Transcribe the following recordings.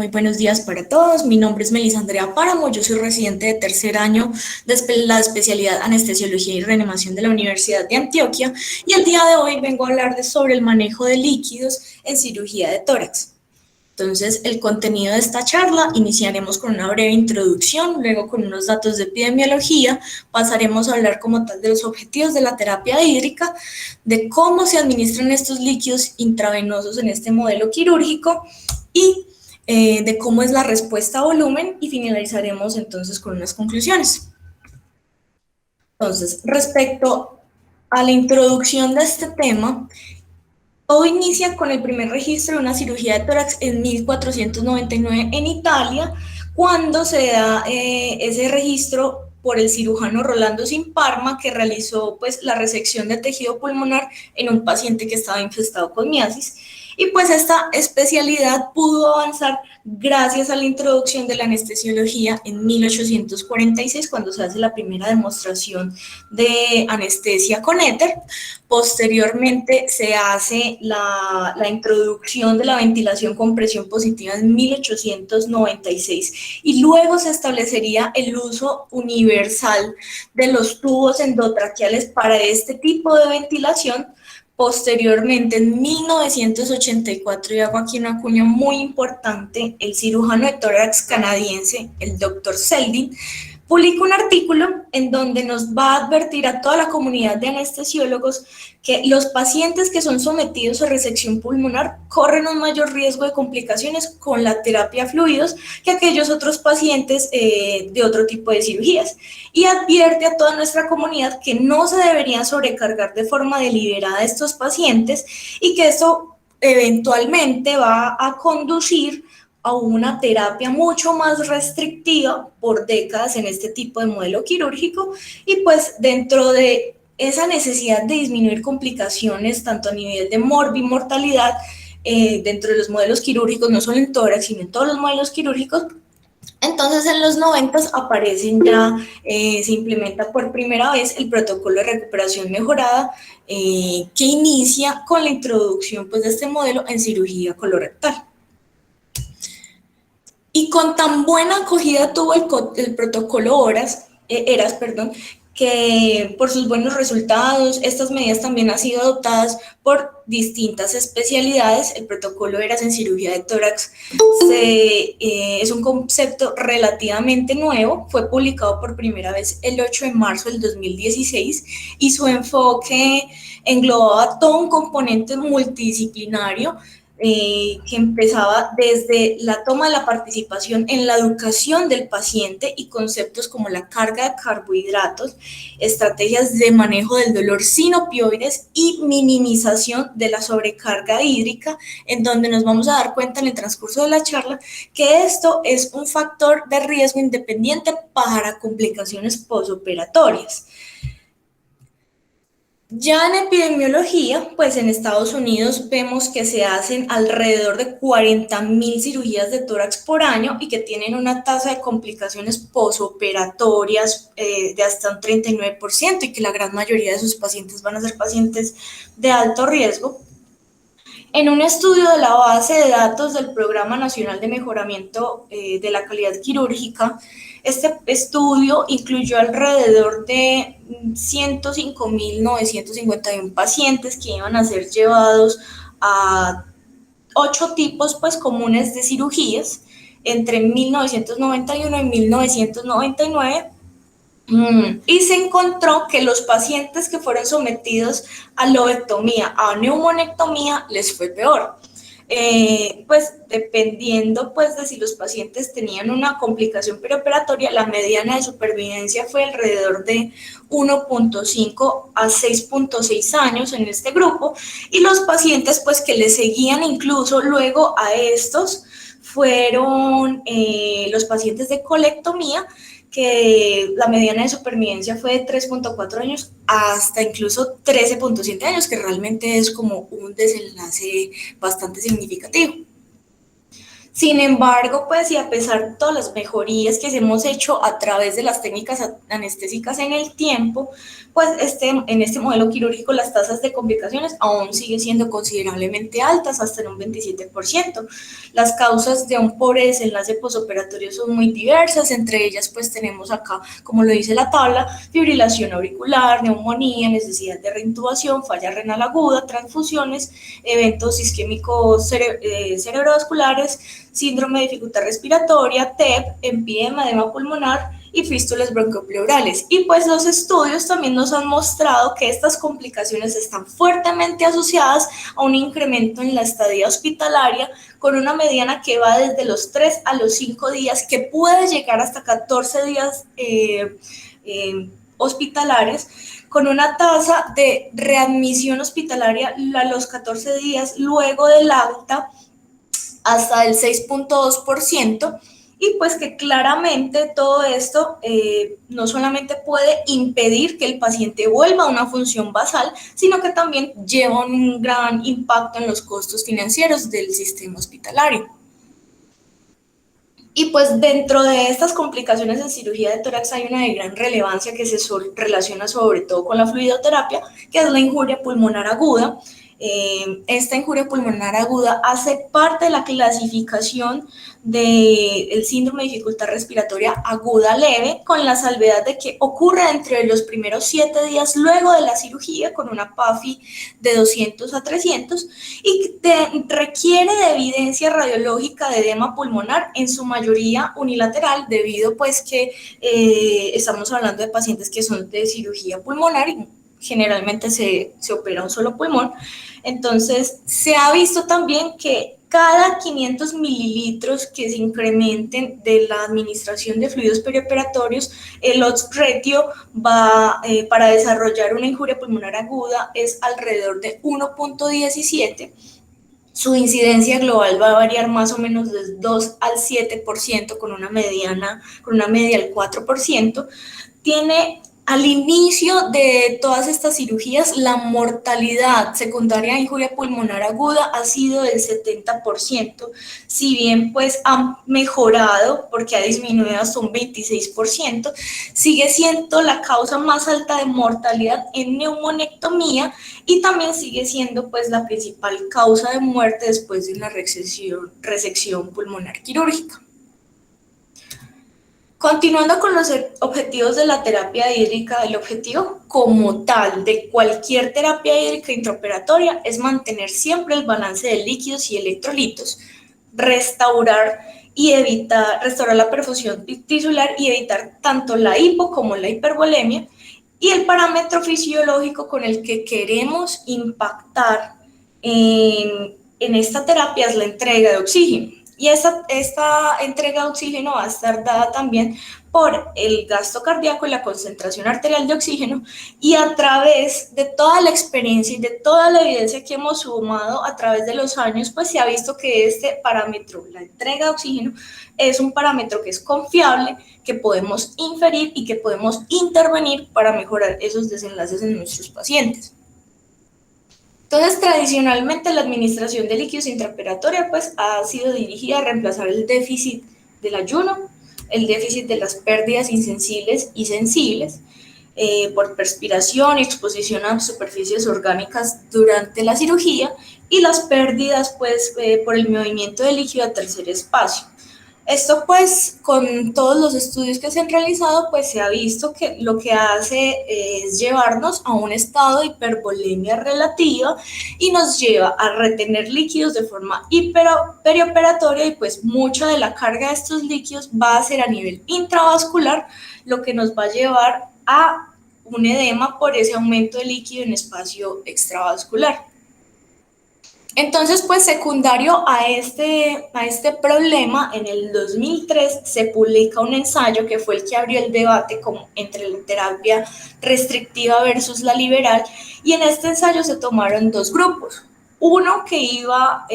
Muy buenos días para todos. Mi nombre es Melissa Andrea Páramo. Yo soy residente de tercer año de la especialidad Anestesiología y Reanimación de la Universidad de Antioquia y el día de hoy vengo a hablar sobre el manejo de líquidos en cirugía de tórax. Entonces, el contenido de esta charla, iniciaremos con una breve introducción, luego con unos datos de epidemiología, pasaremos a hablar como tal de los objetivos de la terapia hídrica, de cómo se administran estos líquidos intravenosos en este modelo quirúrgico y de cómo es la respuesta a volumen y finalizaremos entonces con unas conclusiones. Entonces, respecto a la introducción de este tema, todo inicia con el primer registro de una cirugía de tórax en 1499 en Italia, cuando se da ese registro por el cirujano Rolando Simparma, que realizó pues la resección de tejido pulmonar en un paciente que estaba infestado con miasis. Y pues esta especialidad pudo avanzar gracias a la introducción de la anestesiología en 1846, cuando se hace la primera demostración de anestesia con éter. Posteriormente se hace la introducción de la ventilación con presión positiva en 1896 y luego se establecería el uso universal de los tubos endotraqueales para este tipo de ventilación. Posteriormente, en 1984, y hago aquí una cuña muy importante, el cirujano de tórax canadiense, el Dr. Seldin, publica un artículo en donde nos va a advertir a toda la comunidad de anestesiólogos que los pacientes que son sometidos a resección pulmonar corren un mayor riesgo de complicaciones con la terapia a fluidos que aquellos otros pacientes de otro tipo de cirugías. Y advierte a toda nuestra comunidad que no se deberían sobrecargar de forma deliberada a estos pacientes y que esto eventualmente va a conducir a una terapia mucho más restrictiva por décadas en este tipo de modelo quirúrgico y pues dentro de esa necesidad de disminuir complicaciones tanto a nivel de mortalidad dentro de los modelos quirúrgicos, no solo en tórax, sino en todos los modelos quirúrgicos. Entonces en los 90 aparecen ya, se implementa por primera vez el protocolo de recuperación mejorada que inicia con la introducción pues, de este modelo en cirugía colorectal. Y con tan buena acogida tuvo el protocolo ERAS, que por sus buenos resultados, estas medidas también han sido adoptadas por distintas especialidades. El protocolo ERAS en cirugía de tórax es un concepto relativamente nuevo, fue publicado por primera vez el 8 de marzo del 2016 y su enfoque englobaba todo un componente multidisciplinario que empezaba desde la toma de la participación en la educación del paciente y conceptos como la carga de carbohidratos, estrategias de manejo del dolor sin opioides y minimización de la sobrecarga hídrica, en donde nos vamos a dar cuenta en el transcurso de la charla que esto es un factor de riesgo independiente para complicaciones posoperatorias. Ya en epidemiología, pues en Estados Unidos vemos que se hacen alrededor de 40,000 cirugías de tórax por año y que tienen una tasa de complicaciones posoperatorias de hasta un 39% y que la gran mayoría de sus pacientes van a ser pacientes de alto riesgo. En un estudio de la base de datos del Programa Nacional de Mejoramiento de la Calidad Quirúrgica, este estudio incluyó alrededor de 105,951 pacientes que iban a ser llevados a 8 tipos pues, comunes de cirugías entre 1991 y 1999. Y se encontró que los pacientes que fueron sometidos a lobectomía, a neumonectomía, les fue peor. Pues dependiendo pues de si los pacientes tenían una complicación preoperatoria, la mediana de supervivencia fue alrededor de 1.5 a 6.6 años en este grupo y los pacientes pues que le seguían incluso luego a estos fueron los pacientes de colectomía, que la mediana de supervivencia fue de 3.4 años hasta incluso 13.7 años, que realmente es como un desenlace bastante significativo. Sin embargo, pues y a pesar de todas las mejorías que hemos hecho a través de las técnicas anestésicas en el tiempo, pues en este modelo quirúrgico las tasas de complicaciones aún siguen siendo considerablemente altas, hasta en un 27%. Las causas de un pobre desenlace posoperatorio son muy diversas, entre ellas pues tenemos acá, como lo dice la tabla, fibrilación auricular, neumonía, necesidad de reintubación, falla renal aguda, transfusiones, eventos isquémicos cerebrovasculares, síndrome de dificultad respiratoria, TEP, empiema, edema pulmonar y fístulas bronquiopleurales. Y pues los estudios también nos han mostrado que estas complicaciones están fuertemente asociadas a un incremento en la estadía hospitalaria con una mediana que va desde los 3 a los 5 días, que puede llegar hasta 14 días hospitalarios, con una tasa de readmisión hospitalaria a los 14 días luego del alta hasta el 6.2%, y pues que claramente todo esto no solamente puede impedir que el paciente vuelva a una función basal, sino que también lleva un gran impacto en los costos financieros del sistema hospitalario. Y pues dentro de estas complicaciones en cirugía de tórax hay una de gran relevancia que se relaciona sobre todo con la fluidoterapia, que es la injuria pulmonar aguda. Esta injuria pulmonar aguda hace parte de la clasificación del síndrome de dificultad respiratoria aguda leve, con la salvedad de que ocurre entre los primeros 7 días luego de la cirugía, con una PAFI de 200 a 300, y requiere de evidencia radiológica de edema pulmonar, en su mayoría unilateral, debido pues que estamos hablando de pacientes que son de cirugía pulmonar y generalmente se opera un solo pulmón. Entonces, se ha visto también que cada 500 mililitros que se incrementen de la administración de fluidos perioperatorios, el odds ratio va, para desarrollar una injuria pulmonar aguda es alrededor de 1.17. Su incidencia global va a variar más o menos del 2 al 7%, con una media del 4%. Tiene al inicio de todas estas cirugías, la mortalidad secundaria de injuria pulmonar aguda ha sido del 70%, si bien pues ha mejorado porque ha disminuido hasta un 26%, sigue siendo la causa más alta de mortalidad en neumonectomía y también sigue siendo pues la principal causa de muerte después de una resección pulmonar quirúrgica. Continuando con los objetivos de la terapia hídrica, el objetivo como tal de cualquier terapia hídrica intraoperatoria es mantener siempre el balance de líquidos y electrolitos, restaurar la perfusión tisular y evitar tanto la hipo como la hipervolemia. Y el parámetro fisiológico con el que queremos impactar en esta terapia es la entrega de oxígeno. Y esta entrega de oxígeno va a estar dada también por el gasto cardíaco y la concentración arterial de oxígeno, y a través de toda la experiencia y de toda la evidencia que hemos sumado a través de los años, pues se ha visto que este parámetro, la entrega de oxígeno, es un parámetro que es confiable, que podemos inferir y que podemos intervenir para mejorar esos desenlaces en nuestros pacientes. Entonces, tradicionalmente la administración de líquidos intraoperatoria pues ha sido dirigida a reemplazar el déficit del ayuno, el déficit de las pérdidas insensibles y sensibles por perspiración y exposición a superficies orgánicas durante la cirugía, y las pérdidas pues por el movimiento de líquido a tercer espacio. Esto pues con todos los estudios que se han realizado pues se ha visto que lo que hace es llevarnos a un estado de hipervolemia relativa y nos lleva a retener líquidos de forma perioperatoria, y pues mucha de la carga de estos líquidos va a ser a nivel intravascular, lo que nos va a llevar a un edema por ese aumento de líquido en espacio extravascular. Entonces, pues secundario a este problema, en el 2003 se publica un ensayo que fue el que abrió el debate entre la terapia restrictiva versus la liberal, y en este ensayo se tomaron dos grupos, uno que iba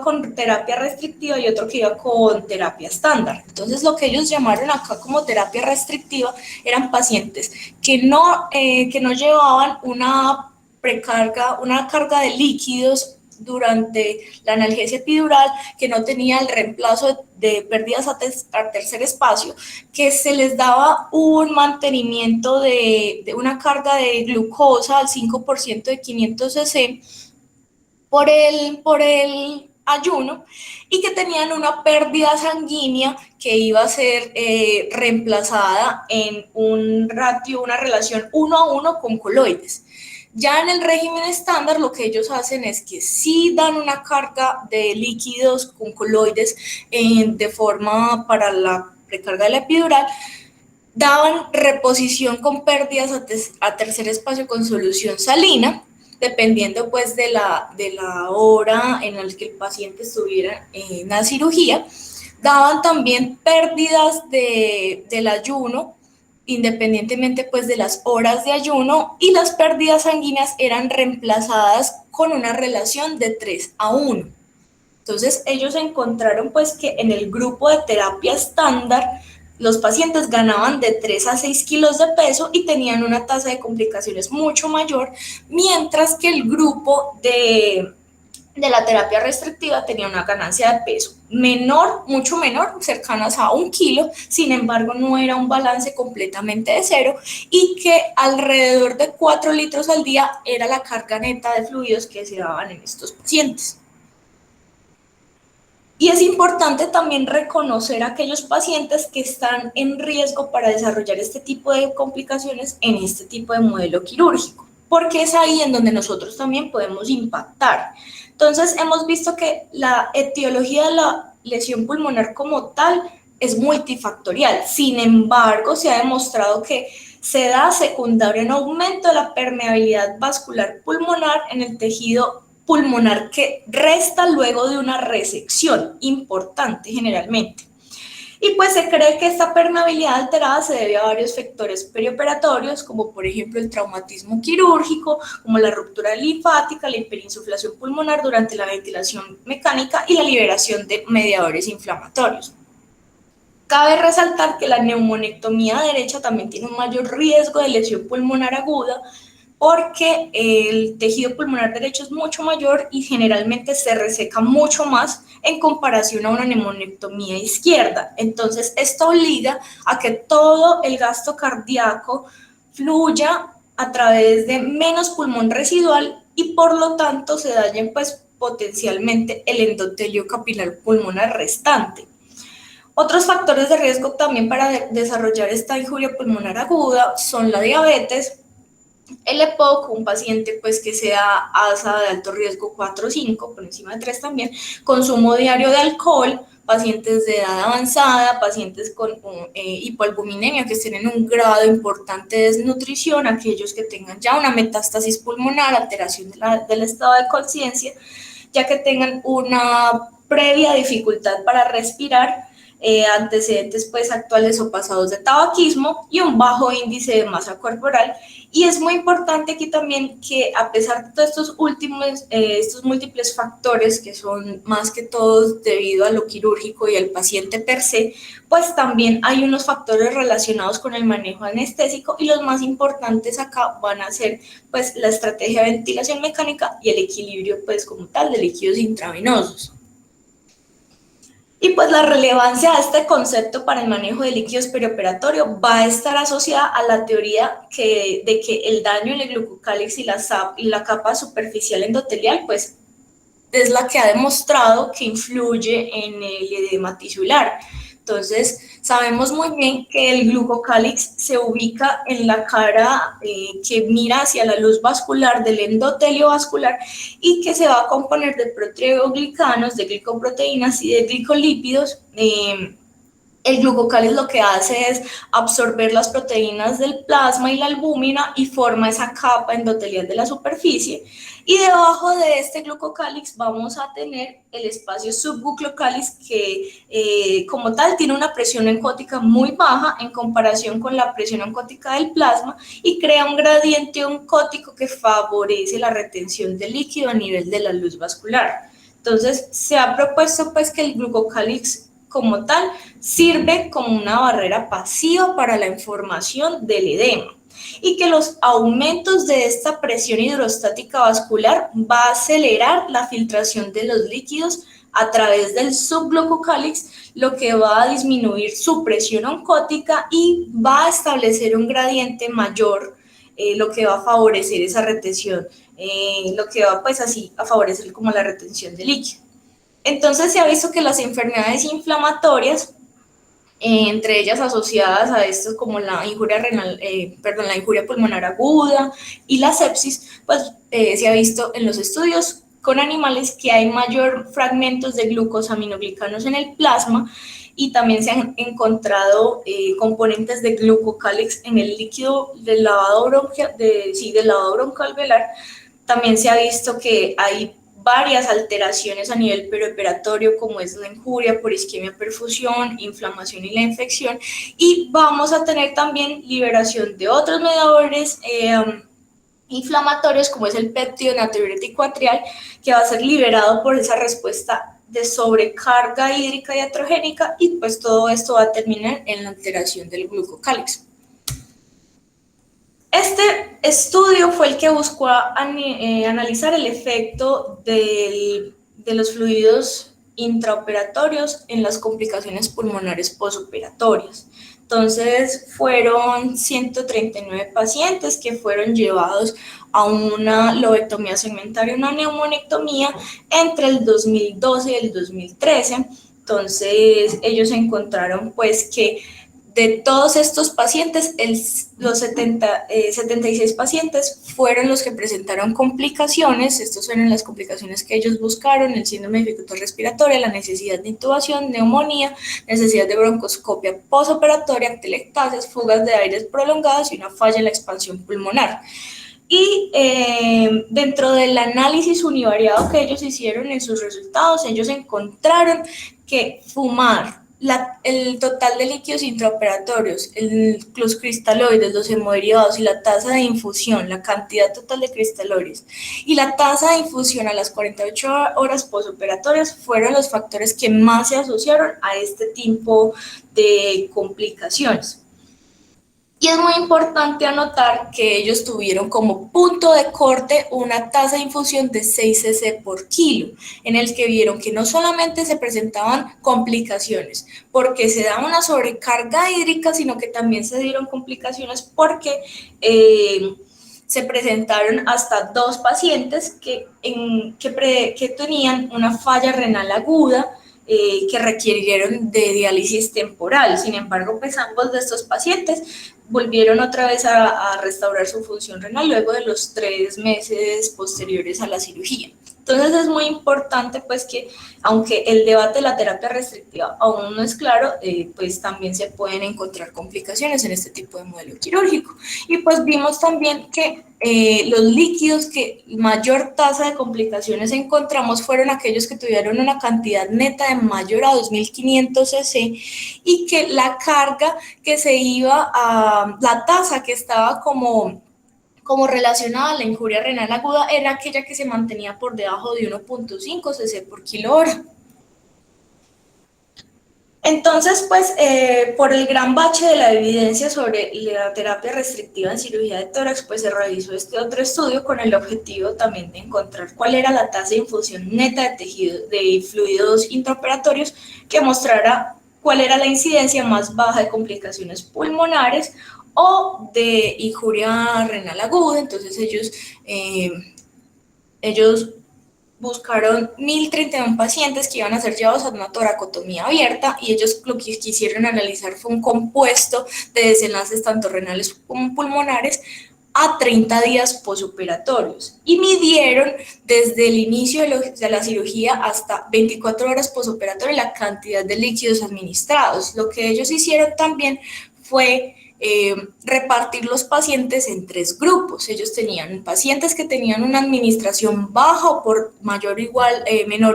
con terapia restrictiva y otro que iba con terapia estándar. Entonces, lo que ellos llamaron acá como terapia restrictiva eran pacientes que no llevaban una carga de líquidos durante la analgesia epidural, que no tenía el reemplazo de pérdidas a tercer espacio, que se les daba un mantenimiento de una carga de glucosa al 5% de 500 cc por el ayuno, y que tenían una pérdida sanguínea que iba a ser reemplazada en un ratio, una relación 1:1 con coloides. Ya en el régimen estándar lo que ellos hacen es que sí dan una carga de líquidos con coloides de forma para la precarga de la epidural, daban reposición con pérdidas a tercer espacio con solución salina, dependiendo pues de la hora en la que el paciente estuviera en la cirugía. Daban también pérdidas del ayuno, independientemente pues de las horas de ayuno, y las pérdidas sanguíneas eran reemplazadas con una relación de 3:1. Entonces ellos encontraron pues que en el grupo de terapia estándar los pacientes ganaban de 3 a 6 kilos de peso y tenían una tasa de complicaciones mucho mayor, mientras que el grupo de la terapia restrictiva tenía una ganancia de peso menor, mucho menor, cercanas a 1 kilo, sin embargo no era un balance completamente de cero, y que alrededor de 4 litros al día era la carga neta de fluidos que se daban en estos pacientes. Y es importante también reconocer a aquellos pacientes que están en riesgo para desarrollar este tipo de complicaciones en este tipo de modelo quirúrgico, porque es ahí en donde nosotros también podemos impactar. Entonces, hemos visto que la etiología de la lesión pulmonar como tal es multifactorial. Sin embargo, se ha demostrado que se da secundario en aumento de la permeabilidad vascular pulmonar en el tejido pulmonar que resta luego de una resección importante generalmente. Y pues se cree que esta permeabilidad alterada se debe a varios factores perioperatorios, como por ejemplo el traumatismo quirúrgico, como la ruptura linfática, la hiperinsuflación pulmonar durante la ventilación mecánica y la liberación de mediadores inflamatorios. Cabe resaltar que la neumonectomía derecha también tiene un mayor riesgo de lesión pulmonar aguda, porque el tejido pulmonar derecho es mucho mayor y generalmente se reseca mucho más en comparación a una neumonectomía izquierda. Entonces, esto obliga a que todo el gasto cardíaco fluya a través de menos pulmón residual y por lo tanto se dañe pues potencialmente el endotelio capilar pulmonar restante. Otros factores de riesgo también para desarrollar esta injuria pulmonar aguda son la diabetes, el EPOC, un paciente pues que sea ASA de alto riesgo 4 o 5, por encima de 3 también, consumo diario de alcohol, pacientes de edad avanzada, pacientes con hipoalbuminemia que estén en un grado importante de desnutrición, aquellos que tengan ya una metástasis pulmonar, alteración del estado de conciencia, ya que tengan una previa dificultad para respirar, antecedentes pues actuales o pasados de tabaquismo y un bajo índice de masa corporal. Y es muy importante aquí también que a pesar de todos estos múltiples factores que son más que todos debido a lo quirúrgico y al paciente per se, pues también hay unos factores relacionados con el manejo anestésico, y los más importantes acá van a ser pues la estrategia de ventilación mecánica y el equilibrio pues como tal de líquidos intravenosos. Y pues la relevancia de este concepto para el manejo de líquidos perioperatorio va a estar asociada a la teoría de que el daño en el glucocálix y la capa superficial endotelial pues es la que ha demostrado que influye en el edema tisular. Entonces, sabemos muy bien que el glucocálix se ubica en la cara que mira hacia la luz vascular del endotelio vascular y que se va a componer de proteoglicanos, de glicoproteínas y de glicolípidos. El glucocálix lo que hace es absorber las proteínas del plasma y la albúmina y forma esa capa endotelial de la superficie. Y debajo de este glucocálix vamos a tener el espacio subglucocálix que como tal tiene una presión oncótica muy baja en comparación con la presión oncótica del plasma y crea un gradiente oncótico que favorece la retención de líquido a nivel de la luz vascular. Entonces se ha propuesto pues que el glucocálix como tal sirve como una barrera pasiva para la formación del edema. y que los aumentos de esta presión hidrostática vascular va a acelerar la filtración de los líquidos a través del subglococálix, lo que va a disminuir su presión oncótica y va a establecer un gradiente mayor, lo que va a favorecer esa retención, lo que va pues así a favorecer como la retención de líquido. Entonces se ha visto que las enfermedades inflamatorias, entre ellas asociadas a esto como la injuria renal, la injuria pulmonar aguda y la sepsis, pues se ha visto en los estudios con animales que hay mayor fragmentos de glucosaminoglicanos en el plasma y también se han encontrado componentes de glucocálix en el líquido del lavado bronquial, del lavado broncoalveolar. También se ha visto que hay varias alteraciones a nivel preoperatorio, como es la injuria por isquemia perfusión, inflamación y la infección, y vamos a tener también liberación de otros mediadores inflamatorios, como es el péptido natriurético atrial, que va a ser liberado por esa respuesta de sobrecarga hídrica y iatrogénica, y pues todo esto va a terminar en la alteración del glucocálix. Este estudio fue el que buscó analizar el efecto de los fluidos intraoperatorios en las complicaciones pulmonares posoperatorias. Entonces, fueron 139 pacientes que fueron llevados a una lobectomía segmentaria, una neumonectomía, entre el 2012 y el 2013. Entonces, ellos encontraron pues que de todos estos pacientes, los 76 pacientes fueron los que presentaron complicaciones. Estos fueron las complicaciones que ellos buscaron: el síndrome de dificultad respiratoria, la necesidad de intubación, neumonía, necesidad de broncoscopia postoperatoria, atelectasias, fugas de aires prolongadas y una falla en la expansión pulmonar. Y dentro del análisis univariado que ellos hicieron en sus resultados, ellos encontraron que fumar, el total de líquidos intraoperatorios, los cristaloides, los hemoderivados y la tasa de infusión, la cantidad total de cristaloides y la tasa de infusión a las 48 horas postoperatorias fueron los factores que más se asociaron a este tipo de complicaciones. Y es muy importante anotar que ellos tuvieron como punto de corte una tasa de infusión de 6 cc por kilo, en el que vieron que no solamente se presentaban complicaciones porque se daba una sobrecarga hídrica, sino que también se dieron complicaciones porque se presentaron hasta 2 pacientes que tenían una falla renal aguda, que requirieron de diálisis temporal. Sin embargo, pues ambos de estos pacientes volvieron otra vez a restaurar su función renal luego de los 3 meses posteriores a la cirugía. Entonces es muy importante pues que, aunque el debate de la terapia restrictiva aún no es claro, pues también se pueden encontrar complicaciones en este tipo de modelo quirúrgico. Y pues vimos también que los líquidos que mayor tasa de complicaciones encontramos fueron aquellos que tuvieron una cantidad neta de mayor a 2.500 cc y que la carga que se iba a, la tasa que estaba como relacionada a la injuria renal aguda era aquella que se mantenía por debajo de 1.5 cc por kilo hora. Entonces, pues, por el gran bache de la evidencia sobre la terapia restrictiva en cirugía de tórax, pues se realizó este otro estudio con el objetivo también de encontrar cuál era la tasa de infusión neta de tejido de fluidos intraoperatorios que mostrara cuál era la incidencia más baja de complicaciones pulmonares o de injuria renal aguda. Entonces ellos buscaron 1.031 pacientes que iban a ser llevados a una toracotomía abierta y ellos lo que quisieron analizar fue un compuesto de desenlaces tanto renales como pulmonares a 30 días posoperatorios y midieron desde el inicio de la cirugía hasta 24 horas posoperatorias la cantidad de líquidos administrados. Lo que ellos hicieron también fue repartir los pacientes en 3 grupos. Ellos tenían pacientes que tenían una administración baja o por menor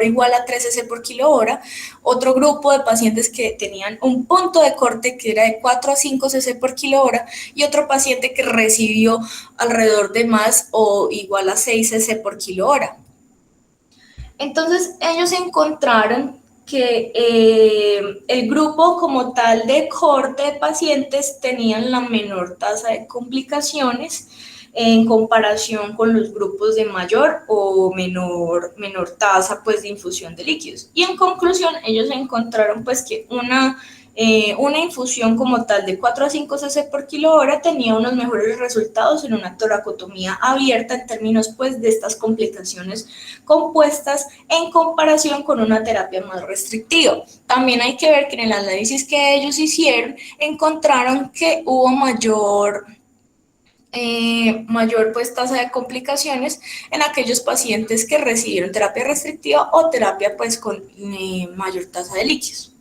o igual a 3 cc por kilo hora, otro grupo de pacientes que tenían un punto de corte que era de 4 a 5 cc por kilo hora y otro paciente que recibió alrededor de más o igual a 6 cc por kilo hora. Entonces ellos encontraron que el grupo como tal de cohorte de pacientes tenían la menor tasa de complicaciones en comparación con los grupos de mayor o menor tasa pues, de infusión de líquidos. Y en conclusión, ellos encontraron pues, que una infusión como tal de 4 a 5 cc por kilo hora tenía unos mejores resultados en una toracotomía abierta en términos pues de estas complicaciones compuestas en comparación con una terapia más restrictiva. También hay que ver que en el análisis que ellos hicieron encontraron que hubo mayor pues tasa de complicaciones en aquellos pacientes que recibieron terapia restrictiva o terapia pues con mayor tasa de líquidos.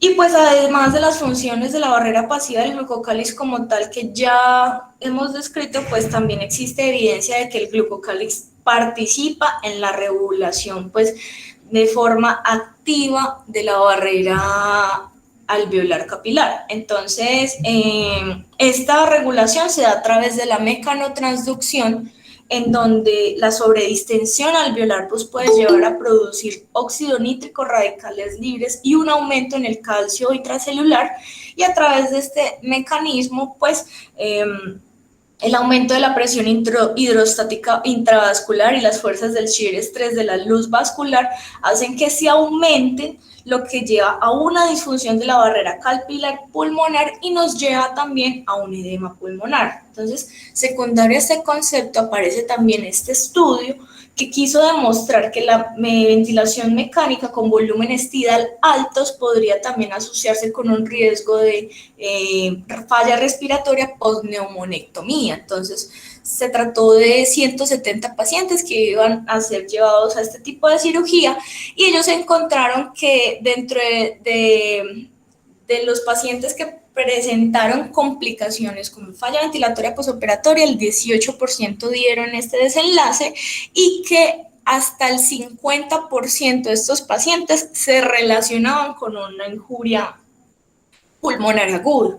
Y pues además de las funciones de la barrera pasiva del glucocálix como tal que ya hemos descrito, pues también existe evidencia de que el glucocálix participa en la regulación pues de forma activa de la barrera alveolar capilar. Entonces, esta regulación se da a través de la mecanotransducción, en donde la sobredistensión alveolar pues, puede llevar a producir óxido nítrico, radicales libres y un aumento en el calcio intracelular, y a través de este mecanismo pues el aumento de la presión hidrostática intravascular y las fuerzas del shear estrés de la luz vascular hacen que se aumente, lo que lleva a una disfunción de la barrera capilar pulmonar y nos lleva también a un edema pulmonar. Entonces, secundario a este concepto aparece también este estudio que quiso demostrar que la ventilación mecánica con volúmenes tidal altos podría también asociarse con un riesgo de falla respiratoria post-neumonectomía. Entonces, se trató de 170 pacientes que iban a ser llevados a este tipo de cirugía y ellos encontraron que dentro de los pacientes que presentaron complicaciones como falla ventilatoria posoperatoria, el 18% dieron este desenlace y que hasta el 50% de estos pacientes se relacionaban con una injuria pulmonar aguda.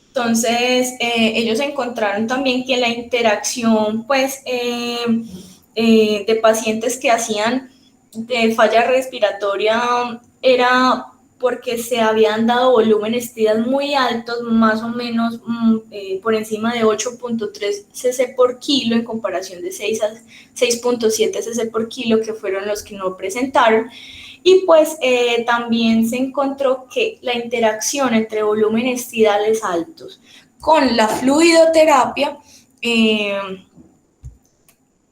Entonces, ellos encontraron también que la interacción pues, de pacientes que hacían de falla respiratoria era porque se habían dado volúmenes tidal muy altos, más o menos por encima de 8.3 cc por kilo en comparación de 6 a 6.7 cc por kilo, que fueron los que no presentaron. Y pues también se encontró que la interacción entre volúmenes tidales altos con la fluidoterapia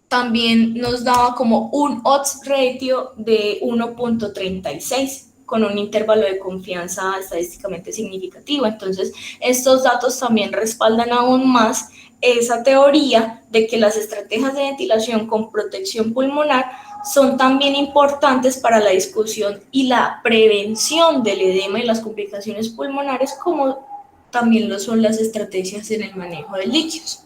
también nos daba como un odds ratio de 1.36 con un intervalo de confianza estadísticamente significativo. Entonces, estos datos también respaldan aún más esa teoría de que las estrategias de ventilación con protección pulmonar son también importantes para la discusión y la prevención del edema y las complicaciones pulmonares, como también lo son las estrategias en el manejo de líquidos.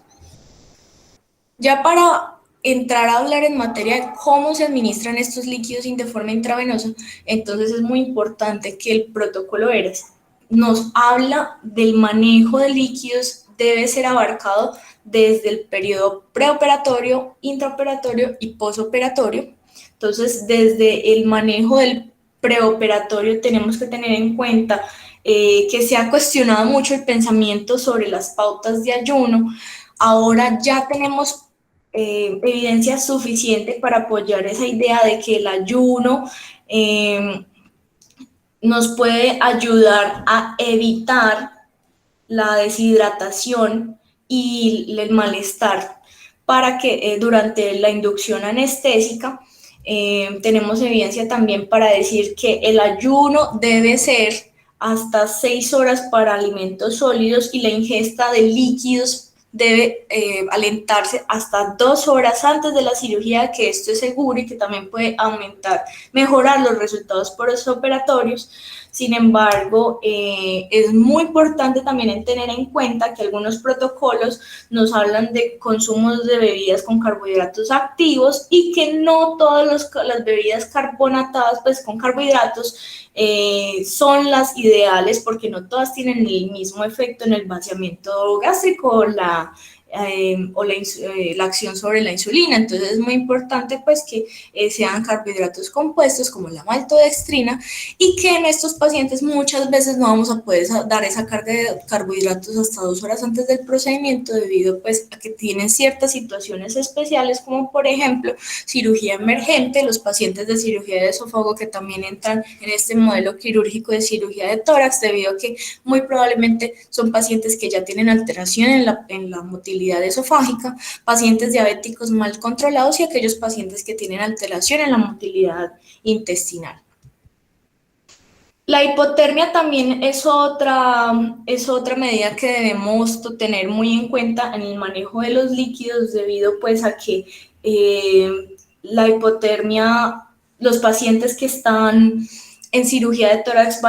Ya para entrar a hablar en materia de cómo se administran estos líquidos de forma intravenosa, entonces es muy importante que el protocolo ERAS nos habla del manejo de líquidos, debe ser abarcado desde el periodo preoperatorio, intraoperatorio y posoperatorio. Entonces, desde el manejo del preoperatorio tenemos que tener en cuenta que se ha cuestionado mucho el pensamiento sobre las pautas de ayuno. Ahora ya tenemos evidencia suficiente para apoyar esa idea de que el ayuno nos puede ayudar a evitar la deshidratación y el malestar, para que durante la inducción anestésica tenemos evidencia también para decir que el ayuno debe ser hasta 6 horas para alimentos sólidos y la ingesta de líquidos debe alentarse hasta 2 horas antes de la cirugía, que esto es seguro y que también puede mejorar los resultados postoperatorios. Sin embargo, es muy importante también tener en cuenta que algunos protocolos nos hablan de consumos de bebidas con carbohidratos activos y que no todas las bebidas carbonatadas pues, con carbohidratos son las ideales, porque no todas tienen el mismo efecto en el vaciamiento gástrico o la o la acción sobre la insulina. Entonces es muy importante pues que sean carbohidratos compuestos como la maltodextrina, y que en estos pacientes muchas veces no vamos a poder dar esa carga de carbohidratos hasta 2 horas antes del procedimiento, debido pues a que tienen ciertas situaciones especiales, como por ejemplo cirugía emergente, los pacientes de cirugía de esófago que también entran en este modelo quirúrgico de cirugía de tórax, debido a que muy probablemente son pacientes que ya tienen alteración en la motilidad esofágica, pacientes diabéticos mal controlados y aquellos pacientes que tienen alteración en la motilidad intestinal. La hipotermia también es otra medida que debemos tener muy en cuenta en el manejo de los líquidos, debido pues a que la hipotermia, los pacientes que están en cirugía de tórax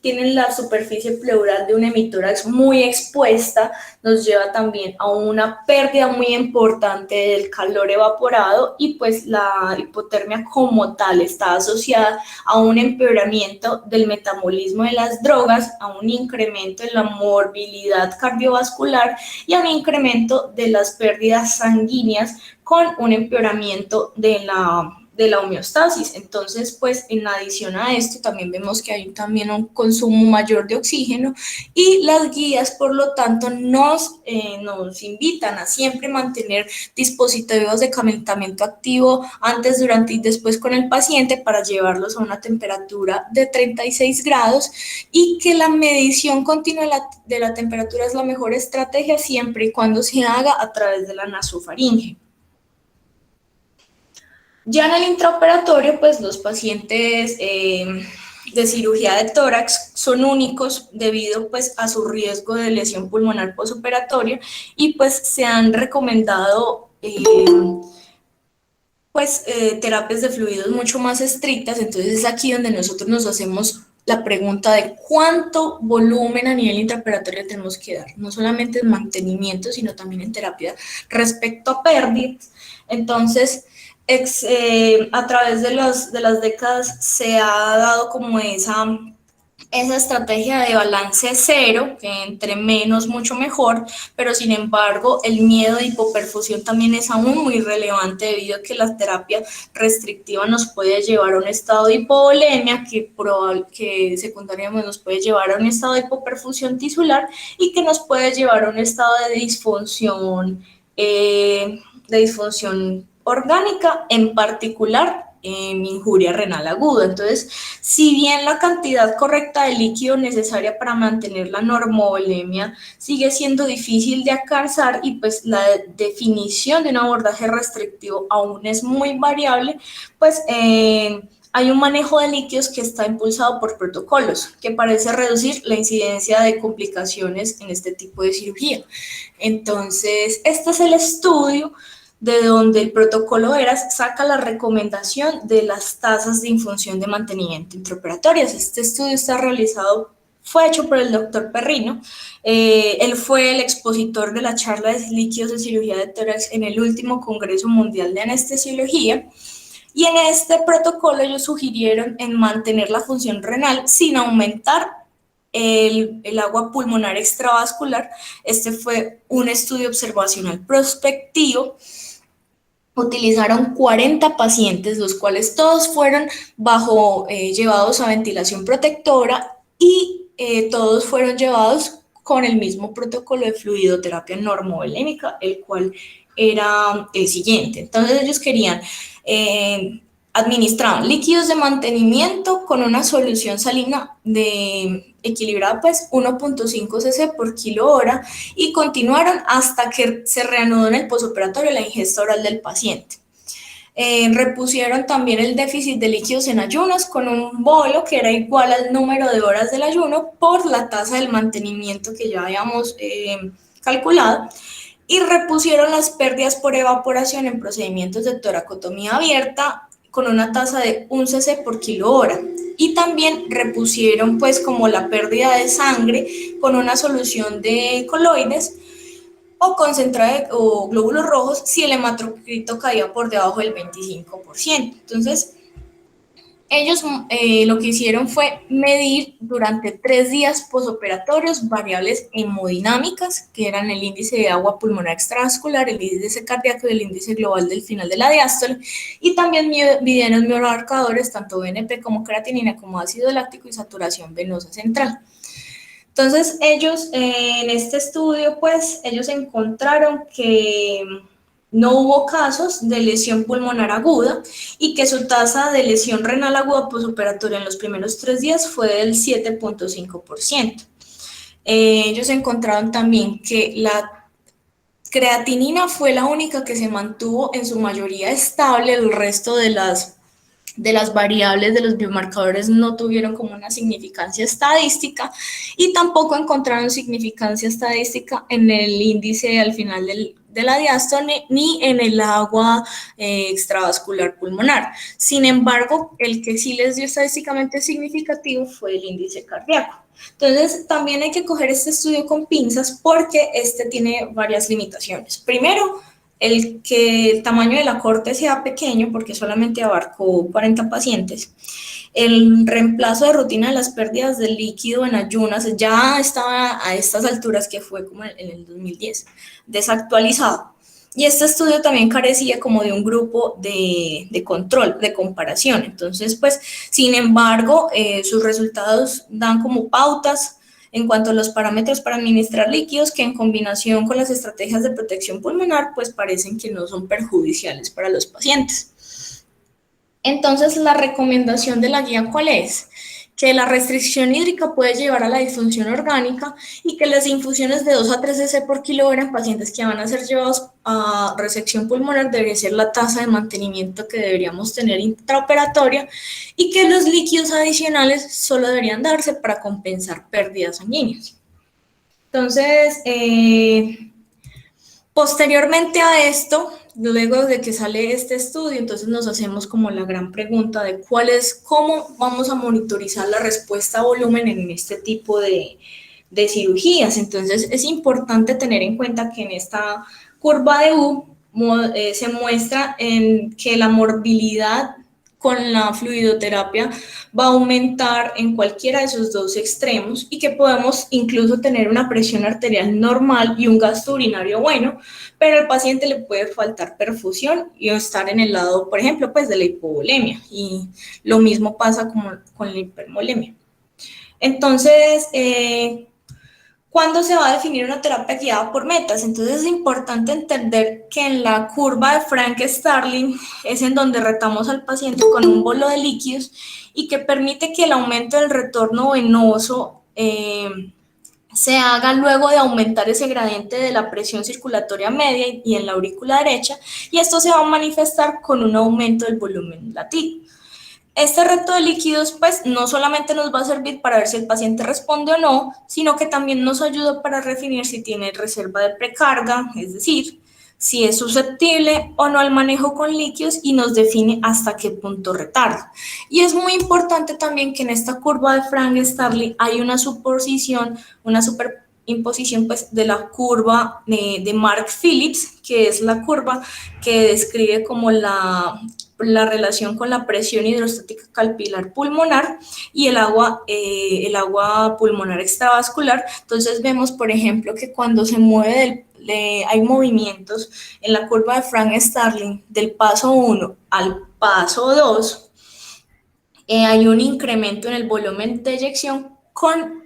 tienen la superficie pleural de un hemitórax muy expuesta, nos lleva también a una pérdida muy importante del calor evaporado, y pues la hipotermia como tal está asociada a un empeoramiento del metabolismo de las drogas, a un incremento en la morbilidad cardiovascular y a un incremento de las pérdidas sanguíneas, con un empeoramiento de la homeostasis. Entonces, pues en adición a esto, también vemos que hay también un consumo mayor de oxígeno, y las guías, por lo tanto, nos invitan a siempre mantener dispositivos de calentamiento activo antes, durante y después con el paciente, para llevarlos a una temperatura de 36 grados, y que la medición continua de la temperatura es la mejor estrategia siempre y cuando se haga a través de la nasofaringe. Ya en el intraoperatorio, pues los pacientes de cirugía de tórax son únicos debido pues a su riesgo de lesión pulmonar posoperatoria, y pues se han recomendado terapias de fluidos mucho más estrictas. Entonces es aquí donde nosotros nos hacemos la pregunta de cuánto volumen a nivel intraoperatorio tenemos que dar, no solamente en mantenimiento, sino también en terapia respecto a pérdidas. Entonces, a través de las décadas se ha dado como esa estrategia de balance cero, que entre menos mucho mejor, pero sin embargo el miedo de hipoperfusión también es aún muy relevante, debido a que la terapia restrictiva nos puede llevar a un estado de hipovolemia, que secundariamente nos puede llevar a un estado de hipoperfusión tisular, y que nos puede llevar a un estado de disfunción orgánica, en particular injuria renal aguda. Entonces, si bien la cantidad correcta de líquido necesaria para mantener la normovolemia sigue siendo difícil de alcanzar, y pues la definición de un abordaje restrictivo aún es muy variable, pues hay un manejo de líquidos que está impulsado por protocolos que parece reducir la incidencia de complicaciones en este tipo de cirugía. Entonces, este es el estudio de donde el protocolo ERAS saca la recomendación de las tasas de infunción de mantenimiento intraoperatorias. Este estudio fue hecho por el doctor Perrino. Él fue el expositor de la charla de líquidos de cirugía de tórax en el último Congreso Mundial de Anestesiología, y en este protocolo ellos sugirieron en mantener la función renal sin aumentar el agua pulmonar extravascular. Este fue un estudio observacional prospectivo. Utilizaron 40 pacientes, los cuales todos fueron llevados a ventilación protectora, y todos fueron llevados con el mismo protocolo de fluidoterapia normovolémica, el cual era el siguiente. Entonces ellos querían administraban líquidos de mantenimiento con una solución salina equilibrada, pues 1.5 cc por kilo hora, y continuaron hasta que se reanudó en el posoperatorio la ingesta oral del paciente. Repusieron también el déficit de líquidos en ayunas con un bolo que era igual al número de horas del ayuno por la tasa del mantenimiento que ya habíamos calculado, y repusieron las pérdidas por evaporación en procedimientos de toracotomía abierta con una tasa de 1 cc por kilo hora, y también repusieron pues como la pérdida de sangre con una solución de coloides o concentrado o glóbulos rojos si el hematocrito caía por debajo del 25%. Entonces, Ellos lo que hicieron fue medir durante 3 días posoperatorios variables hemodinámicas, que eran el índice de agua pulmonar extravascular, el índice cardíaco y el índice global del final de la diástole, y también midieron biomarcadores, tanto BNP como creatinina, como ácido láctico y saturación venosa central. Entonces, ellos en este estudio, pues, ellos encontraron que no hubo casos de lesión pulmonar aguda y que su tasa de lesión renal aguda posoperatoria en los primeros 3 días fue del 7.5%. Ellos encontraron también que la creatinina fue la única que se mantuvo en su mayoría estable, el resto de las variables de los biomarcadores no tuvieron como una significancia estadística y tampoco encontraron significancia estadística en el índice al final de la diástole ni en el agua extravascular pulmonar. Sin embargo, el que sí les dio estadísticamente significativo fue el índice cardíaco. Entonces, también hay que coger este estudio con pinzas porque este tiene varias limitaciones. Primero, el que el tamaño de la corte sea pequeño, porque solamente abarcó 40 pacientes. El reemplazo de rutina de las pérdidas de líquido en ayunas ya estaba a estas alturas, que fue como en el 2010, desactualizado. Y este estudio también carecía como de un grupo de control, de comparación. Entonces, pues, sin embargo, sus resultados dan como pautas en cuanto a los parámetros para administrar líquidos que en combinación con las estrategias de protección pulmonar, pues parecen que no son perjudiciales para los pacientes. Entonces, la recomendación de la guía, ¿cuál es? Que la restricción hídrica puede llevar a la disfunción orgánica y que las infusiones de 2 a 3 cc por kilogramo en pacientes que van a ser llevados a resección pulmonar debería ser la tasa de mantenimiento que deberíamos tener intraoperatoria y que los líquidos adicionales solo deberían darse para compensar pérdidas sanguíneas. Entonces, posteriormente a esto, luego de que sale este estudio, entonces nos hacemos como la gran pregunta de cómo vamos a monitorizar la respuesta a volumen en este tipo de cirugías. Entonces es importante tener en cuenta que en esta curva de U se muestra en que la morbilidad con la fluidoterapia va a aumentar en cualquiera de esos dos extremos y que podemos incluso tener una presión arterial normal y un gasto urinario bueno, pero al paciente le puede faltar perfusión y estar en el lado, por ejemplo, pues de la hipovolemia, y lo mismo pasa con la hipermolemia. Entonces, ¿cuándo se va a definir una terapia guiada por metas? Entonces es importante entender que en la curva de Frank-Starling es en donde retamos al paciente con un bolo de líquidos y que permite que el aumento del retorno venoso se haga luego de aumentar ese gradiente de la presión circulatoria media y en la aurícula derecha, y esto se va a manifestar con un aumento del volumen latido. Este reto de líquidos, pues, no solamente nos va a servir para ver si el paciente responde o no, sino que también nos ayuda para definir si tiene reserva de precarga, es decir, si es susceptible o no al manejo con líquidos, y nos define hasta qué punto retarda. Y es muy importante también que en esta curva de Frank-Starling hay una superimposición pues, de la curva de Mark Phillips, que es la curva que describe como la relación con la presión hidrostática capilar pulmonar y el agua pulmonar extravascular. Entonces vemos, por ejemplo, que cuando se mueve hay movimientos en la curva de Frank-Starling del paso 1 al paso 2, hay un incremento en el volumen de eyección con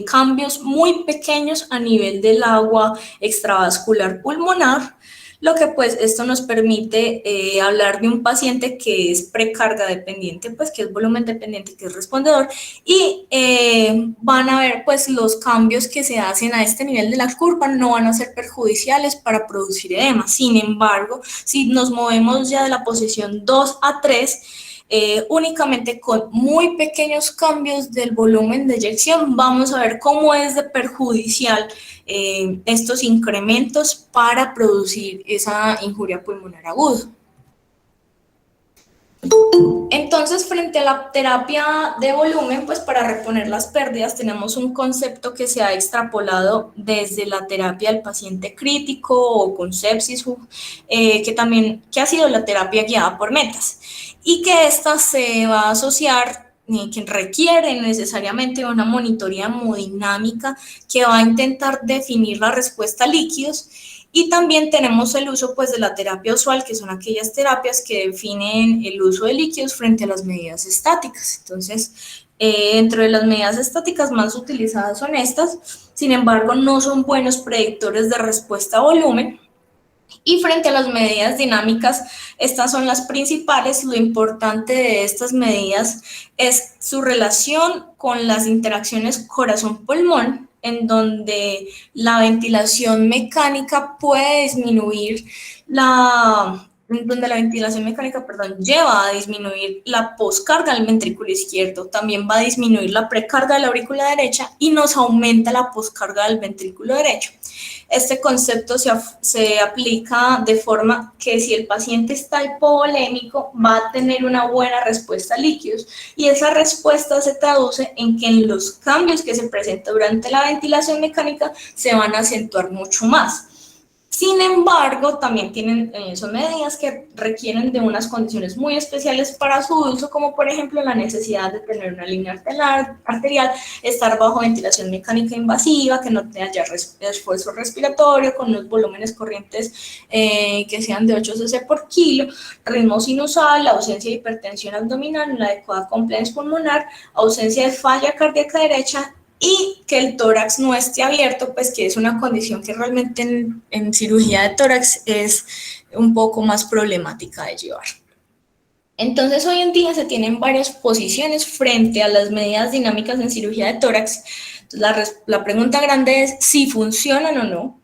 cambios muy pequeños a nivel del agua extravascular pulmonar, lo que pues esto nos permite hablar de un paciente que es precarga dependiente, pues que es volumen dependiente, que es respondedor, y van a ver pues los cambios que se hacen a este nivel de la curva no van a ser perjudiciales para producir edema. Sin embargo, si nos movemos ya de la posición 2 a 3, únicamente con muy pequeños cambios del volumen de eyección, vamos a ver cómo es de perjudicial estos incrementos para producir esa injuria pulmonar aguda. Entonces, frente a la terapia de volumen, pues para reponer las pérdidas tenemos un concepto que se ha extrapolado desde la terapia del paciente crítico o con sepsis, que ha sido la terapia guiada por metas. y que esta se va a asociar, que requiere necesariamente una monitoría hemodinámica que va a intentar definir la respuesta a líquidos. Y también tenemos el uso pues de la terapia usual, que son aquellas terapias que definen el uso de líquidos frente a las medidas estáticas. Entonces, dentro de las medidas estáticas más utilizadas son estas, sin embargo, no son buenos predictores de respuesta a volumen. Y frente a las medidas dinámicas, estas son las principales. Lo importante de estas medidas es su relación con las interacciones corazón-pulmón, en donde la ventilación mecánica puede disminuir lleva a disminuir la poscarga del ventrículo izquierdo, también va a disminuir la precarga de la aurícula derecha y nos aumenta la poscarga del ventrículo derecho. Este concepto se aplica de forma que si el paciente está hipovolémico va a tener una buena respuesta a líquidos y esa respuesta se traduce en que en los cambios que se presentan durante la ventilación mecánica se van a acentuar mucho más. Sin embargo, también son medidas que requieren de unas condiciones muy especiales para su uso, como por ejemplo la necesidad de tener una línea arterial, estar bajo ventilación mecánica invasiva, que no haya esfuerzo respiratorio, con unos volúmenes corrientes que sean de 8 cc por kilo, ritmo sinusal, ausencia de hipertensión abdominal, una adecuada compliance pulmonar, ausencia de falla cardíaca derecha, y que el tórax no esté abierto, pues que es una condición que realmente en cirugía de tórax es un poco más problemática de llevar. Entonces, hoy en día se tienen varias posiciones frente a las medidas dinámicas en cirugía de tórax. Entonces, la pregunta grande es si funcionan o no,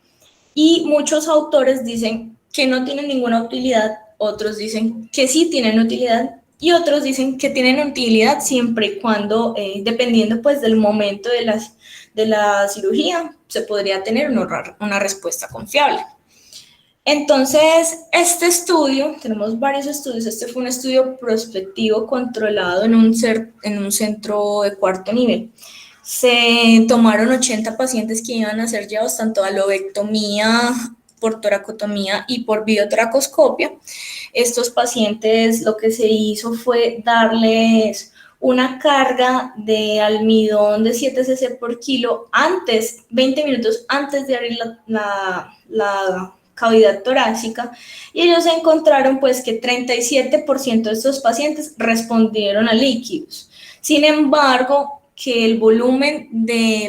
y muchos autores dicen que no tienen ninguna utilidad, otros dicen que sí tienen utilidad, y otros dicen que tienen utilidad siempre y cuando, dependiendo pues del momento de la cirugía, se podría tener una respuesta confiable. Entonces, este estudio, tenemos varios estudios, este fue un estudio prospectivo controlado en un centro de cuarto nivel. Se tomaron 80 pacientes que iban a ser llevados tanto a lobectomía, por toracotomía y por videotoracoscopia. Estos pacientes, lo que se hizo fue darles una carga de almidón de 7 cc por kilo 20 minutos antes de abrir la cavidad torácica, y ellos encontraron pues que 37% de estos pacientes respondieron a líquidos. Sin embargo, que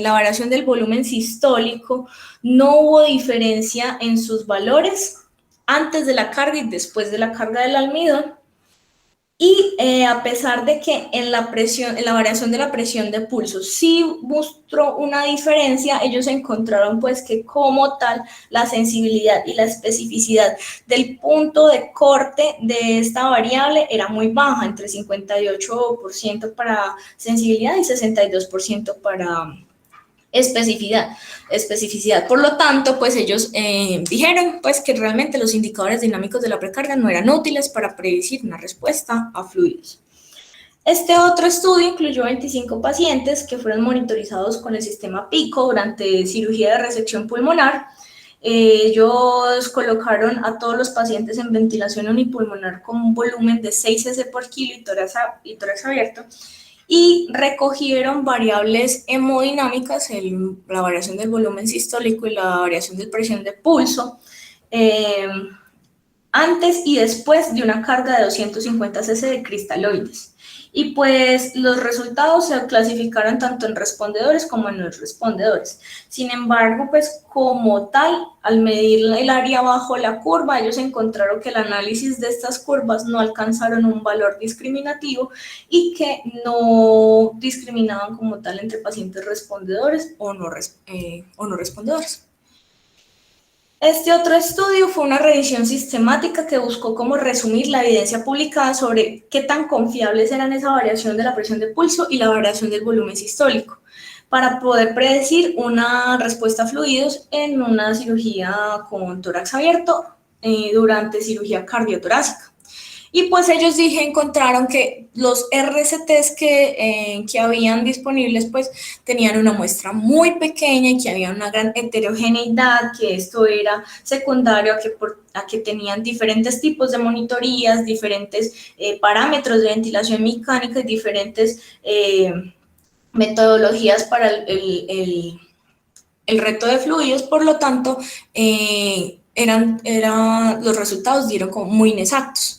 la variación del volumen sistólico no hubo diferencia en sus valores antes de la carga y después de la carga del almidón. Y a pesar de que en la variación de la presión de pulso sí mostró una diferencia, ellos encontraron pues que como tal la sensibilidad y la especificidad del punto de corte de esta variable era muy baja, entre 58% para sensibilidad y 62% para especificidad. Por lo tanto, pues ellos dijeron pues que realmente los indicadores dinámicos de la precarga no eran útiles para predecir una respuesta a fluidos. Este otro estudio incluyó 25 pacientes que fueron monitorizados con el sistema PICO durante cirugía de resección pulmonar. Ellos colocaron a todos los pacientes en ventilación unipulmonar con un volumen de 6 cc por kilo y tórax abierto, y recogieron variables hemodinámicas, la variación del volumen sistólico y la variación de presión de pulso, antes y después de una carga de 250 cc de cristaloides. Y pues los resultados se clasificaron tanto en respondedores como en no respondedores. Sin embargo, pues como tal, al medir el área bajo la curva, ellos encontraron que el análisis de estas curvas no alcanzaron un valor discriminativo y que no discriminaban como tal entre pacientes respondedores o no respondedores. Este otro estudio fue una revisión sistemática que buscó como resumir la evidencia publicada sobre qué tan confiables eran esa variación de la presión de pulso y la variación del volumen sistólico para poder predecir una respuesta a fluidos en una cirugía con tórax abierto durante cirugía cardiotorácica. Y pues ellos encontraron que los RCTs que habían disponibles pues tenían una muestra muy pequeña y que había una gran heterogeneidad, que esto era secundario a que tenían diferentes tipos de monitorías, diferentes parámetros de ventilación mecánica y diferentes metodologías para el reto de fluidos. Por lo tanto, los resultados dieron como muy inexactos.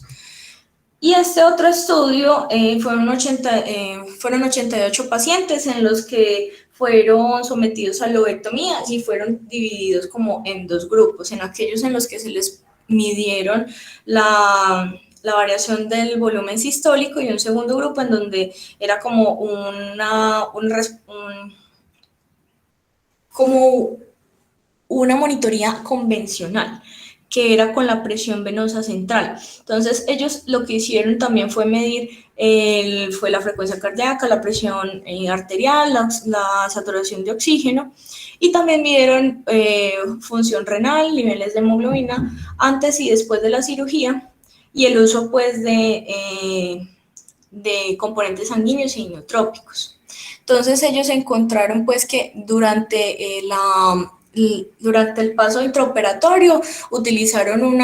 Y este otro estudio fueron 88 pacientes en los que fueron sometidos a lobectomía y fueron divididos como en dos grupos, en aquellos en los que se les midieron la variación del volumen sistólico, y un segundo grupo en donde era como una monitoría convencional, que era con la presión venosa central. Entonces, ellos lo que hicieron también fue medir fue la frecuencia cardíaca, la presión arterial, la saturación de oxígeno, y también midieron función renal, niveles de hemoglobina antes y después de la cirugía, y el uso pues de componentes sanguíneos e inotrópicos. Entonces ellos encontraron pues que durante el paso intraoperatorio utilizaron un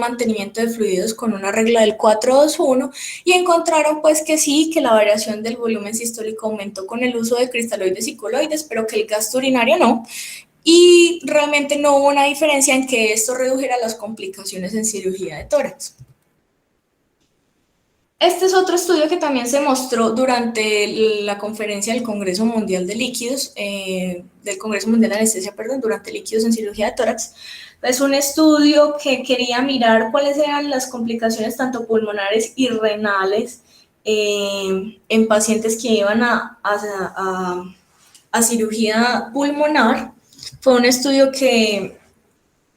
mantenimiento de fluidos con una regla del 4-2-1, y encontraron pues que sí, que la variación del volumen sistólico aumentó con el uso de cristaloides y coloides, pero que el gasto urinario no. Y realmente no hubo una diferencia en que esto redujera las complicaciones en cirugía de tórax. Este es otro estudio que también se mostró durante la conferencia del Congreso Mundial de Líquidos, del Congreso Mundial de Anestesia, perdón, durante líquidos en cirugía de tórax. Es un estudio que quería mirar cuáles eran las complicaciones tanto pulmonares y renales en pacientes que iban a cirugía pulmonar. Fue un estudio que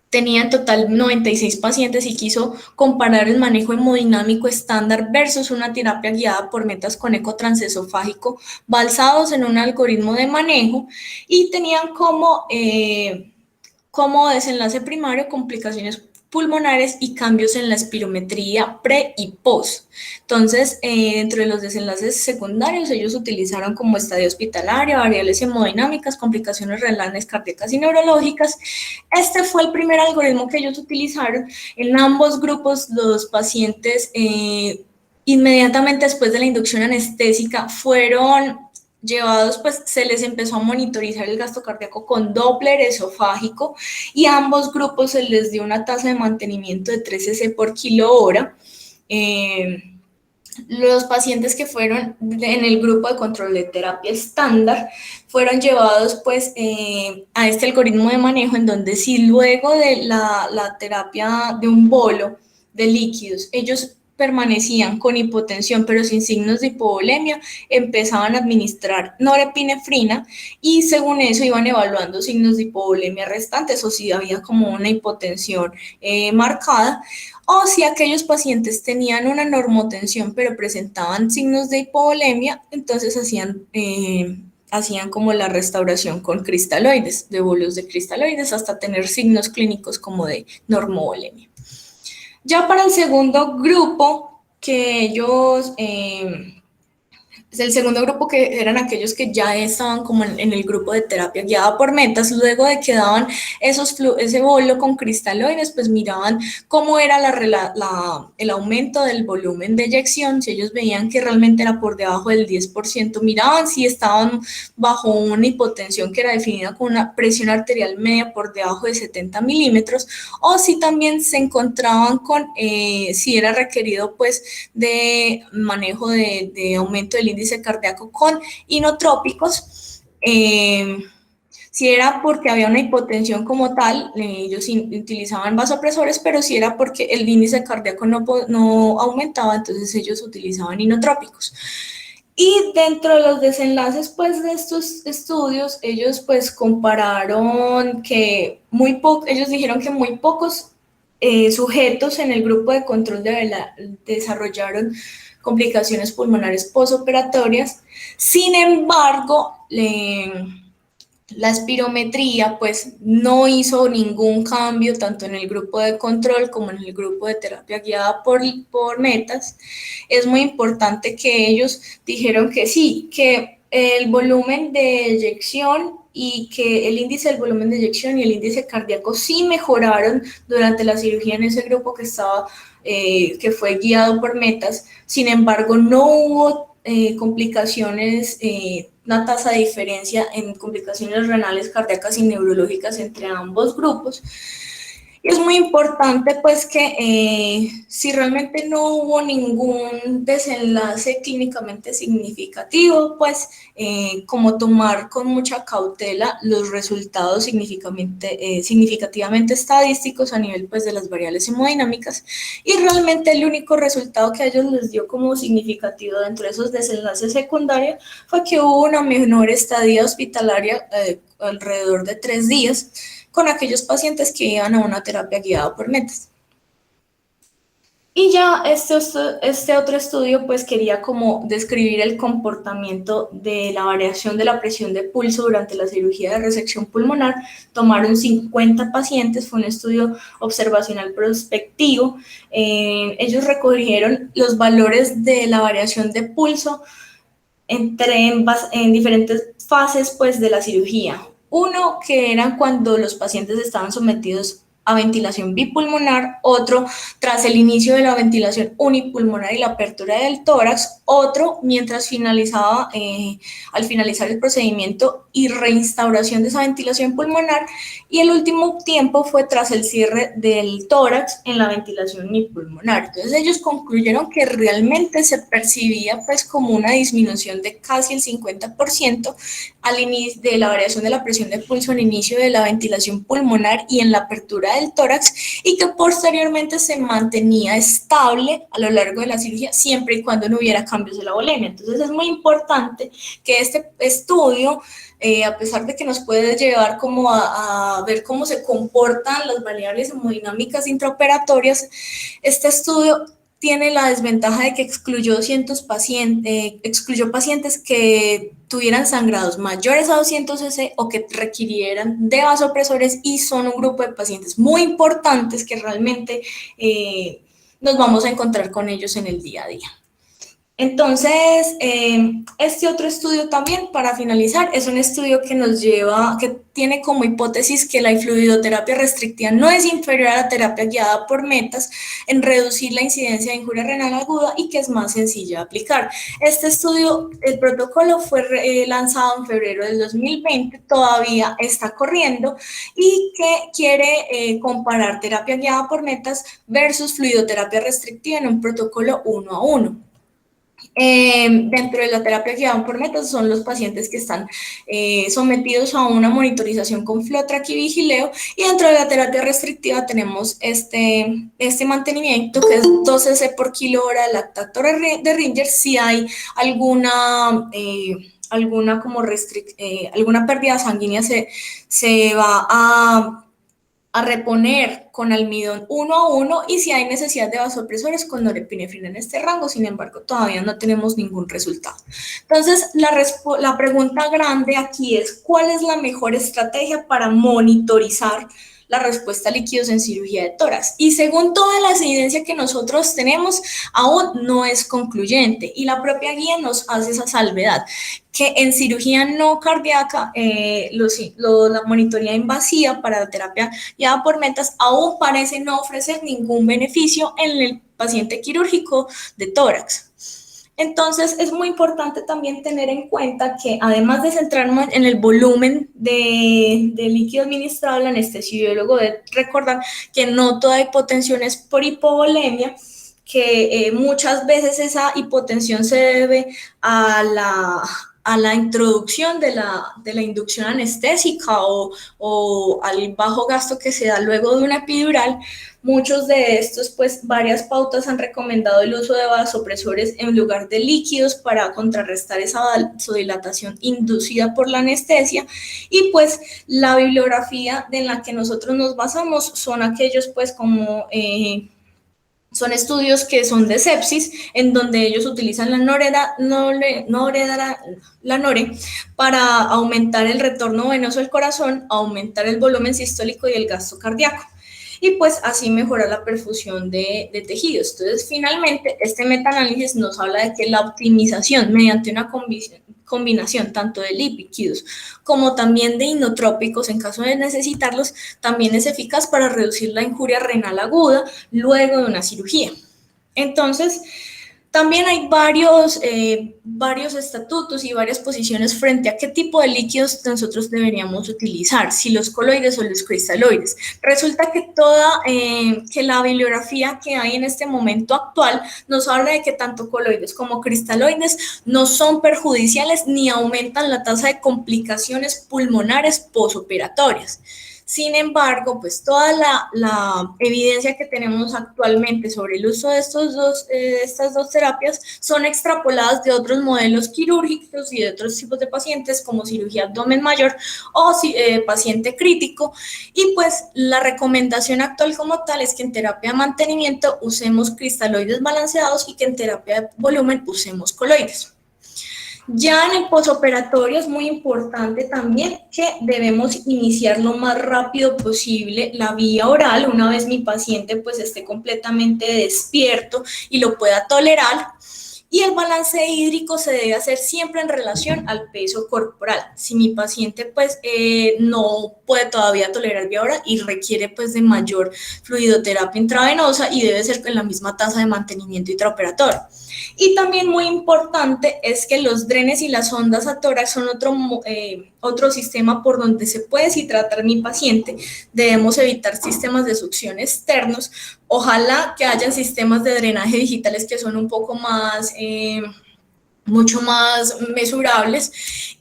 tenía en total 96 pacientes y quiso comparar el manejo hemodinámico estándar versus una terapia guiada por metas con eco transesofágico basados en un algoritmo de manejo, y tenían como desenlace primario complicaciones pulmonares y cambios en la espirometría pre y post. Entonces, dentro de los desenlaces secundarios, ellos utilizaron como estadio hospitalario, variables hemodinámicas, complicaciones renales, cardíacas y neurológicas. Este fue el primer algoritmo que ellos utilizaron. En ambos grupos, los pacientes inmediatamente después de la inducción anestésica fueron llevados, pues se les empezó a monitorizar el gasto cardíaco con Doppler esofágico, y a ambos grupos se les dio una tasa de mantenimiento de 3 cc por kilo hora. Los pacientes que fueron en el grupo de control de terapia estándar fueron llevados pues a este algoritmo de manejo, en donde si luego de la terapia de un bolo de líquidos ellos permanecían con hipotensión pero sin signos de hipovolemia, empezaban a administrar norepinefrina, y según eso iban evaluando signos de hipovolemia restantes, o si había como una hipotensión marcada, o si aquellos pacientes tenían una normotensión pero presentaban signos de hipovolemia, entonces hacían como la restauración con cristaloides, de bolos de cristaloides, hasta tener signos clínicos como de normovolemia. Ya para el segundo grupo, que ellos, el segundo grupo que eran aquellos que ya estaban como en el grupo de terapia guiada por metas, luego de que daban ese bolo con cristaloides, pues miraban cómo era el aumento del volumen de eyección. Si ellos veían que realmente era por debajo del 10%, miraban si estaban bajo una hipotensión que era definida con una presión arterial media por debajo de 70 milímetros, o si también se encontraban con, si era requerido pues de manejo de aumento del índice cardíaco con inotrópicos. Si era porque había una hipotensión como tal, ellos utilizaban vasopresores, pero si era porque el índice cardíaco no aumentaba, entonces ellos utilizaban inotrópicos. Y dentro de los desenlaces pues de estos estudios, ellos pues compararon que ellos dijeron que muy pocos sujetos en el grupo de control desarrollaron complicaciones pulmonares postoperatorias. Sin embargo, La espirometría pues no hizo ningún cambio tanto en el grupo de control como en el grupo de terapia guiada por metas. Es muy importante que ellos dijeron que sí, que el volumen de eyección y que el índice del volumen de eyección y el índice cardíaco sí mejoraron durante la cirugía en ese grupo que fue guiado por metas. Sin embargo, no hubo complicaciones, una tasa de diferencia en complicaciones renales, cardíacas y neurológicas entre ambos grupos. Y es muy importante pues que si realmente no hubo ningún desenlace clínicamente significativo, pues como tomar con mucha cautela los resultados significativamente estadísticos a nivel pues de las variables hemodinámicas, y realmente el único resultado que a ellos les dio como significativo dentro de esos desenlaces secundarios fue que hubo una menor estadía hospitalaria alrededor de 3 días con aquellos pacientes que iban a una terapia guiada por metas. Y ya este otro estudio pues quería como describir el comportamiento de la variación de la presión de pulso durante la cirugía de resección pulmonar. Tomaron 50 pacientes, fue un estudio observacional prospectivo. Ellos recogieron los valores de la variación de pulso en diferentes fases pues de la cirugía. Uno que eran cuando los pacientes estaban sometidos a ventilación bipulmonar, otro tras el inicio de la ventilación unipulmonar y la apertura del tórax, otro mientras al finalizar el procedimiento y reinstauración de esa ventilación pulmonar, y el último tiempo fue tras el cierre del tórax en la ventilación unipulmonar. Entonces ellos concluyeron que realmente se percibía pues como una disminución de casi el 50% al inicio de la variación de la presión de pulso al inicio de la ventilación pulmonar y en la apertura del tórax, y que posteriormente se mantenía estable a lo largo de la cirugía siempre y cuando no hubiera cambios de la volemia. Entonces es muy importante que este estudio, a pesar de que nos puede llevar como a ver cómo se comportan las variables hemodinámicas intraoperatorias, este estudio tiene la desventaja de que excluyó pacientes que tuvieran sangrados mayores a 200 cc o que requirieran de vasopresores, y son un grupo de pacientes muy importantes que realmente nos vamos a encontrar con ellos en el día a día. Entonces, este otro estudio también, para finalizar, es un estudio que tiene como hipótesis que la fluidoterapia restrictiva no es inferior a la terapia guiada por metas en reducir la incidencia de injuria renal aguda y que es más sencilla de aplicar. Este estudio, el protocolo fue lanzado en febrero del 2020, todavía está corriendo, y que quiere comparar terapia guiada por metas versus fluidoterapia restrictiva en un protocolo 1 a 1. Dentro de la terapia guiada por metas son los pacientes que están sometidos a una monitorización con FLOTRAC y Vigileo, y dentro de la terapia restrictiva tenemos este mantenimiento que es 12 cc por kilo hora de lactato de Ringer si hay alguna alguna pérdida sanguínea se va a reponer con almidón 1 a 1, y si hay necesidad de vasopresores con norepinefrina en este rango. Sin embargo, todavía no tenemos ningún resultado. Entonces, la pregunta grande aquí es: ¿cuál es la mejor estrategia para monitorizar la respuesta a líquidos en cirugía de tórax? Y según toda la evidencia que nosotros tenemos, aún no es concluyente, y la propia guía nos hace esa salvedad, que en cirugía no cardíaca, la monitoría invasiva para la terapia guiada por metas aún parece no ofrecer ningún beneficio en el paciente quirúrgico de tórax. Entonces es muy importante también tener en cuenta que, además de centrarnos en el volumen de líquido administrado, el anestesiólogo debe recordar que no toda hipotensión es por hipovolemia, que muchas veces esa hipotensión se debe a la introducción de la inducción anestésica o al bajo gasto que se da luego de una epidural. Muchos de estos, pues varias pautas han recomendado el uso de vasopresores en lugar de líquidos para contrarrestar esa vasodilatación inducida por la anestesia, y pues la bibliografía en la que nosotros nos basamos son aquellos pues como Son estudios que son de sepsis, en donde ellos utilizan la nore para aumentar el retorno venoso del corazón, aumentar el volumen sistólico y el gasto cardíaco. Y pues así mejora la perfusión de tejidos. Entonces, finalmente, este metaanálisis nos habla de que la optimización mediante una combinación tanto de lípidos como también de inotrópicos en caso de necesitarlos, también es eficaz para reducir la injuria renal aguda luego de una cirugía. Entonces, también hay varios estatutos y varias posiciones frente a qué tipo de líquidos nosotros deberíamos utilizar, si los coloides o los cristaloides. Resulta que la bibliografía que hay en este momento actual nos habla de que tanto coloides como cristaloides no son perjudiciales ni aumentan la tasa de complicaciones pulmonares posoperatorias. Sin embargo, pues toda la evidencia que tenemos actualmente sobre el uso de estas dos terapias son extrapoladas de otros modelos quirúrgicos y de otros tipos de pacientes como cirugía abdomen mayor o paciente crítico. Y pues la recomendación actual como tal es que en terapia de mantenimiento usemos cristaloides balanceados y que en terapia de volumen usemos coloides. Ya en el posoperatorio es muy importante también que debemos iniciar lo más rápido posible la vía oral, una vez mi paciente pues esté completamente despierto y lo pueda tolerar. Y el balance hídrico se debe hacer siempre en relación al peso corporal. Si mi paciente pues no puede todavía tolerar vía oral y requiere pues de mayor fluidoterapia intravenosa y debe ser con la misma tasa de mantenimiento intraoperatorio. Y también muy importante es que los drenes y las sondas a tórax son otro sistema por donde se puede, si tratar mi paciente, debemos evitar sistemas de succión externos. Ojalá que hayan sistemas de drenaje digitales que son un poco más, mucho más mesurables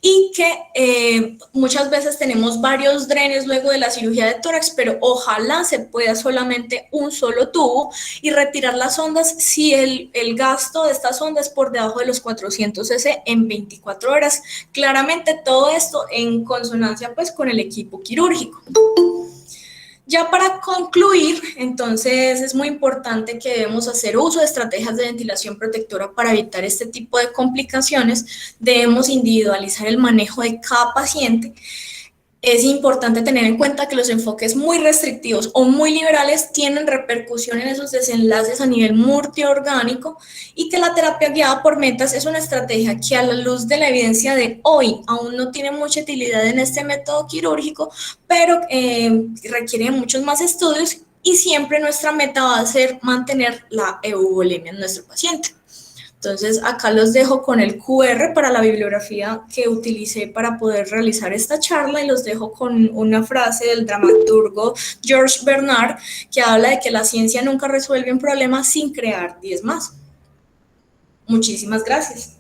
y que muchas veces tenemos varios drenes luego de la cirugía de tórax, pero ojalá se pueda solamente un solo tubo y retirar las sondas si el gasto de estas sondas es por debajo de los 400 cc en 24 horas. Claramente todo esto en consonancia pues con el equipo quirúrgico. Ya para concluir, entonces es muy importante que debemos hacer uso de estrategias de ventilación protectora para evitar este tipo de complicaciones. Debemos individualizar el manejo de cada paciente. Es importante tener en cuenta que los enfoques muy restrictivos o muy liberales tienen repercusión en esos desenlaces a nivel multiorgánico y que la terapia guiada por metas es una estrategia que a la luz de la evidencia de hoy aún no tiene mucha utilidad en este método quirúrgico, pero requiere muchos más estudios y siempre nuestra meta va a ser mantener la euvolemia en nuestro paciente. Entonces, acá los dejo con el QR para la bibliografía que utilicé para poder realizar esta charla y los dejo con una frase del dramaturgo George Bernard que habla de que la ciencia nunca resuelve un problema sin crear 10 más. Muchísimas gracias.